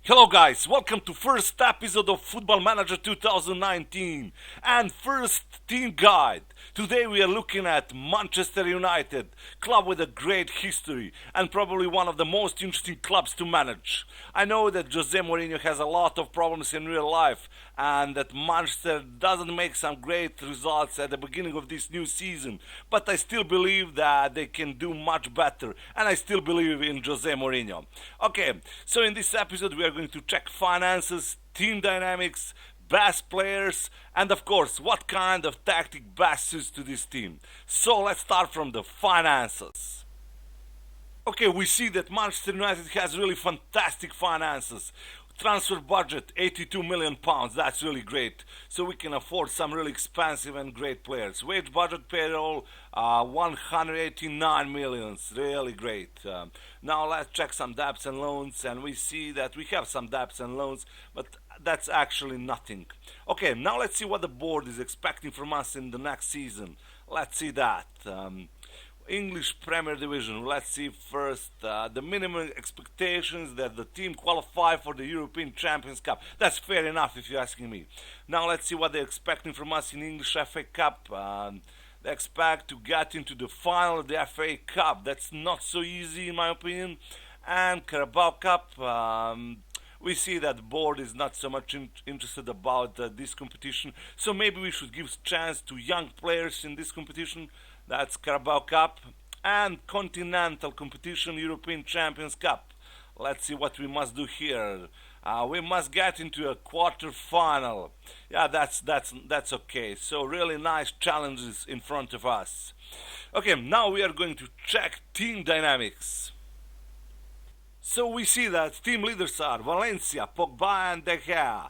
Hello guys, welcome to first episode of Football Manager 2019 and first team guide. Today we are looking at Manchester United, club with a great history and probably one of the most interesting clubs to manage. I know that Jose Mourinho has a lot of problems in real life and that Manchester doesn't make some great results at the beginning of this new season, but I still believe that they can do much better and I still believe in Jose Mourinho. Okay, so in this episode we are going to check finances, team dynamics, best players, and of course what kind of tactic best suits to this team. So let's start from the finances. Okay, we see that Manchester United has really fantastic finances. Transfer budget 82 million pounds, that's really great. So we can afford some really expensive and great players. Wage budget payroll 189 millions, really great. Now let's check some debts and loans, and we see that we have some debts and loans, but that's actually nothing. Okay, now let's see what the board is expecting from us in the next season. Let's see that. English Premier Division. Let's see first the minimum expectations that the team qualify for the European Champions Cup. That's fair enough if you're asking me. Now let's see what they're expecting from us in English FA Cup. They expect to get into the final of the FA Cup. That's not so easy in my opinion. And Carabao Cup. We see that the board is not so much interested about this competition. So maybe we should give chance to young players in this competition. That's Carabao Cup and Continental Competition European Champions Cup. Let's see what we must do here. We must get into a quarter final. Yeah, that's okay. So really nice challenges in front of us. Okay, now we are going to check team dynamics. So we see that team leaders are Valencia, Pogba and De Gea.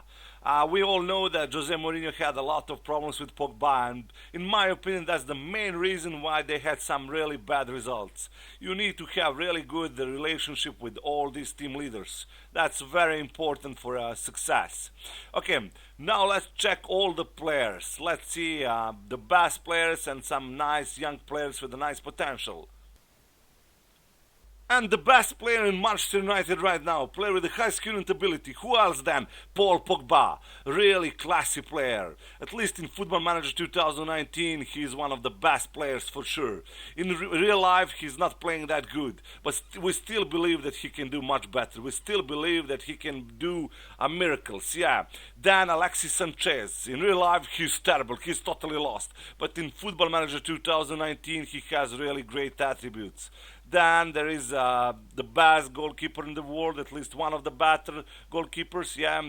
We all know that Jose Mourinho had a lot of problems with Pogba, and in my opinion that's the main reason why they had some really bad results. You need to have really good relationship with all these team leaders. That's very important for success. Okay, now let's check all the players. Let's see the best players and some nice young players with a nice potential. And the best player in Manchester United right now, player with a high skill and ability. Who else than Paul Pogba? Really classy player. At least in Football Manager 2019, he is one of the best players for sure. In real life, he's not playing that good, but we still believe that he can do much better. We still believe that he can do miracles. Yeah. Then Alexis Sanchez. In real life, he's terrible. He's totally lost. But in Football Manager 2019, he has really great attributes. Then there is the best goalkeeper in the world, at least one of the better goalkeepers, yeah,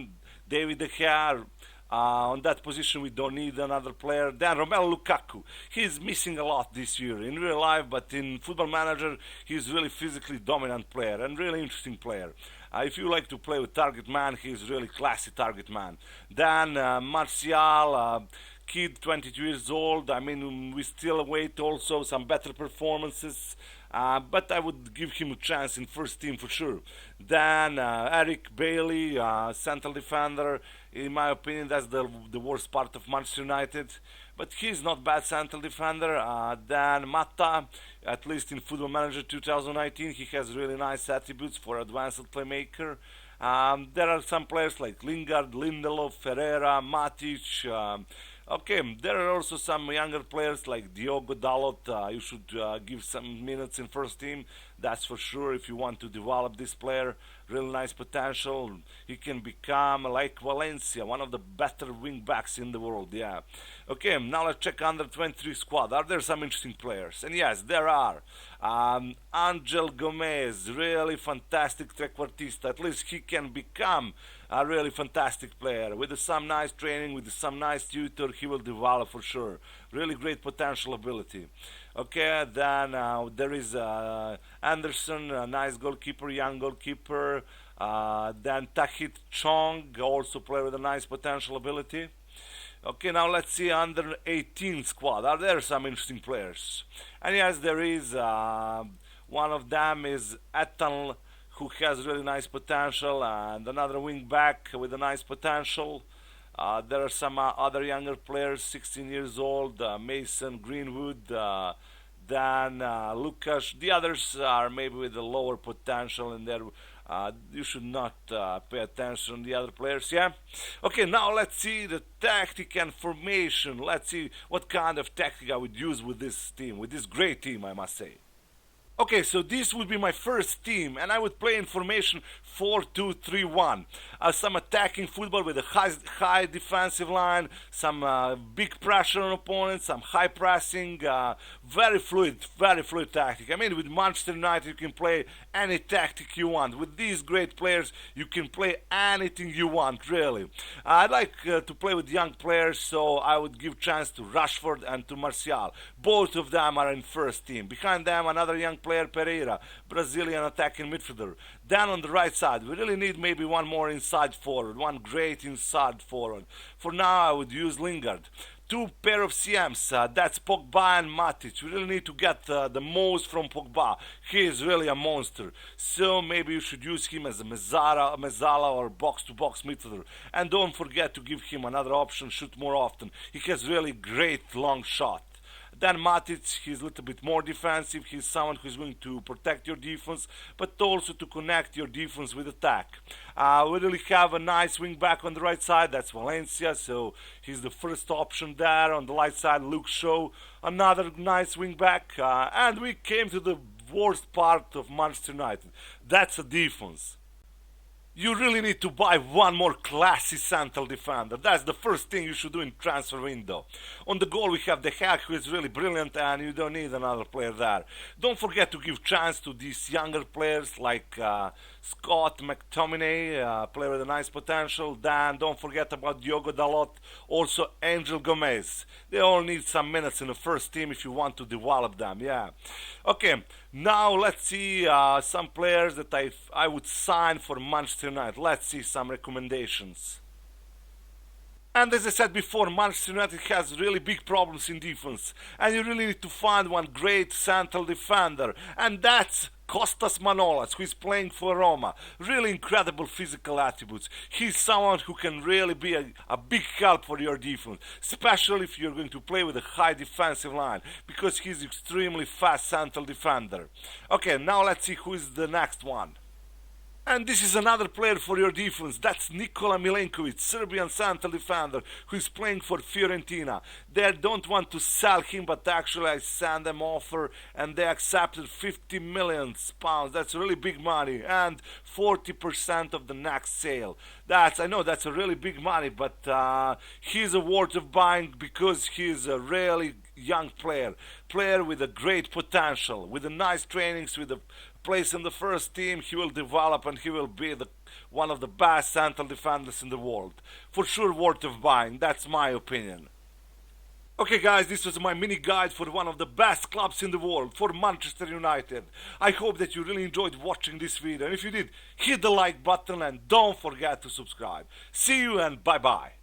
David De Gea. On that position we don't need another player. Then Romelu Lukaku, he's missing a lot this year in real life, but in Football Manager he's really physically dominant player and really interesting player. If you like to play with target man, he's really classy target man. Then Martial, kid 22 years old. I mean, we still await also some better performances, but I would give him a chance in first team for sure. Then Eric Bailey, central defender. In my opinion, that's the worst part of Manchester United, but he's not bad central defender. Then Mata, at least in Football Manager 2019, he has really nice attributes for advanced playmaker. There are some players like Lingard, Lindelof, Ferreira, Matic. Okay, there are also some younger players like Diogo Dalot. You should give some minutes in first team, that's for sure, if you want to develop this player. Really nice potential. He can become like Valencia, one of the better wing backs in the world, yeah. Okay, now let's check under 23 squad. Are there some interesting players? And yes, there are. Angel Gomez, really fantastic trequartista. At least he can become a really fantastic player. With some nice training, with some nice tutor, he will develop for sure. Really great potential ability. Okay, then there is Anderson, a nice goalkeeper, young goalkeeper. Then Tahith Chong, also player with a nice potential ability. Okay, now let's see under 18 squad. Are there some interesting players? And yes, there is. One of them is Ethan, who has really nice potential, and another wing back with a nice potential. There are some other younger players, 16 years old, Mason Greenwood, then Lucas. The others are maybe with a lower potential, and they're You should not pay attention to the other players, yeah? Okay, now let's see the tactic and formation. Let's see what kind of tactic I would use with this team, with this great team, I must say. Okay, so this would be my first team, and I would play in formation 4-2-3-1. Some attacking football with a high defensive line, some big pressure on opponents, some high pressing, very fluid tactic. I mean, with Manchester United you can play any tactic you want. With these great players you can play anything you want, really. I like to play with young players, so I would give chance to Rashford and to Martial. Both of them are in first team. Behind them another young player, Pereira, Brazilian attacking midfielder. Then on the right side, we really need maybe one more inside forward, one great inside forward. For now, I would use Lingard. Two pair of CMs, that's Pogba and Matic. We really need to get the most from Pogba. He is really a monster. So maybe you should use him as a Mezzala or box-to-box midfielder. And don't forget to give him another option, shoot more often. He has really great long shot. Then Matic, he's a little bit more defensive. He's someone who's going to protect your defense, but also to connect your defense with attack. We really have a nice wing back on the right side. That's Valencia, so he's the first option there. On the right side, Luke Shaw, another nice wing back. And we came to the worst part of Manchester United. That's the defense. You really need to buy one more classy central defender. That's the first thing you should do in transfer window. On the goal we have De Gea, who is really brilliant, and you don't need another player there. Don't forget to give chance to these younger players like Scott McTominay, player with a nice potential. Then don't forget about Diogo Dalot, also Angel Gomez. They all need some minutes in the first team if you want to develop them, yeah. Okay, now let's see some players that I would sign for Manchester United. Let's see some recommendations. And as I said before, Manchester United has really big problems in defense, and you really need to find one great central defender, and that's Kostas Manolas, who is playing for Roma. Really incredible physical attributes. He's someone who can really be a big help for your defense, especially if you're going to play with a high defensive line, because he's extremely fast central defender. Okay, now let's see who is the next one. And this is another player for your defense. That's Nikola Milenkovic, Serbian central defender, who is playing for Fiorentina. They don't want to sell him, but actually I sent them offer and they accepted 50 million pounds. That's really big money, and 40% of the next sale. I know that's a really big money, but he's a worth of buying because he's a really young player with a great potential, with a nice trainings, with a place in the first team. He will develop and he will be one of the best central defenders in the world. For sure worth of buying, that's my opinion. Okay guys, this was my mini guide for one of the best clubs in the world, for Manchester United. I hope that you really enjoyed watching this video, and if you did, hit the like button and don't forget to subscribe. See you and bye bye.